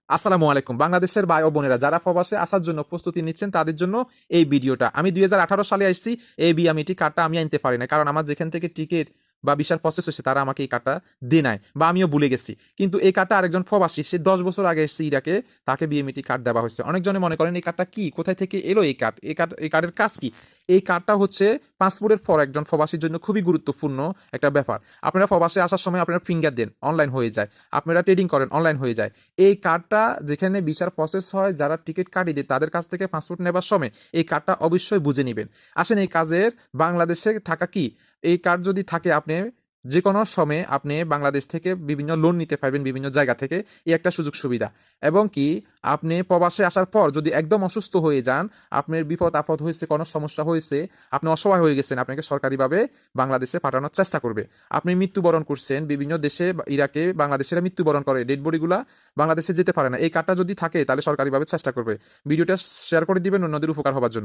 আসসালামু আলাইকুম। বাংলাদেশের ভাই ও বোনেরা যারা প্রবাসে আসার জন্য প্রস্তুতি নিচ্ছেন তাদের জন্য এই ভিডিওটা। আমি 2018 সালে আসছি, এই বিএমইটি কার্ডটা আমি আনতে পারি না, কারণ আমার যেখান থেকে টিকিট বা ভিসার প্রসেস হয়েছে তারা আমাকে এই কার্ডটা দিয়ে নাই বা আমিও ভুলে গেছি। কিন্তু এই কার্ডটা আরেকজন প্রবাসী, সে 10 বছর আগে এসেছে ইরাকে, তাকে বিএমইটি কার্ড দেওয়া হয়েছে। অনেকজনে মনে করেন এই কার্ডটা কি, কোথায় থেকে এলো এই কার্ড, এই কার্ডের কাজ কি? এই কার্ডটা হচ্ছে পাসপোর্টের পর একজন প্রবাসীর জন্য খুবই গুরুত্বপূর্ণ একটা ব্যাপার। আপনারা প্রবাসে আসার সময় আপনারা ফিঙ্গার দেন, অনলাইন হয়ে যায়। আপনারা ট্রেডিং করেন, অনলাইন হয়ে যায়। এই কার্ডটা যেখানে ভিসার প্রসেস হয়, যারা টিকিট কাটিয়ে দেয় তাদের কাছ থেকে পাসপোর্ট নেবার সময় এই কার্ডটা অবশ্যই বুঝে নেবেন। আসেন এই কাজের বাংলাদেশে থাকা কি, এই কার্ড যদি থাকে আপনি যে কোনো সময়ে আপনি বাংলাদেশ থেকে বিভিন্ন লোন নিতে পারবেন বিভিন্ন জায়গা থেকে। এই একটা সুযোগ সুবিধা। এবং কি আপনি প্রবাসে আসার পর যদি একদম অসুস্থ হয়ে যান, আপনার বিপদ আপদ হয়েছে, কোনো সমস্যা হয়েছে, আপনি অসহায় হয়ে গেছেন, আপনাকে সরকারিভাবে বাংলাদেশে পাঠানোর চেষ্টা করবে। আপনি মৃত্যুবরণ করছেন, বিভিন্ন দেশে ইরাকে বাংলাদেশেরা মৃত্যুবরণ করে, ডেড বডিগুলা বাংলাদেশে যেতে পারে না, এই কার্ডটা যদি থাকে তাহলে সরকারিভাবে চেষ্টা করবে। ভিডিওটা শেয়ার করে দিবেন অন্যদের উপকার হবার জন্য।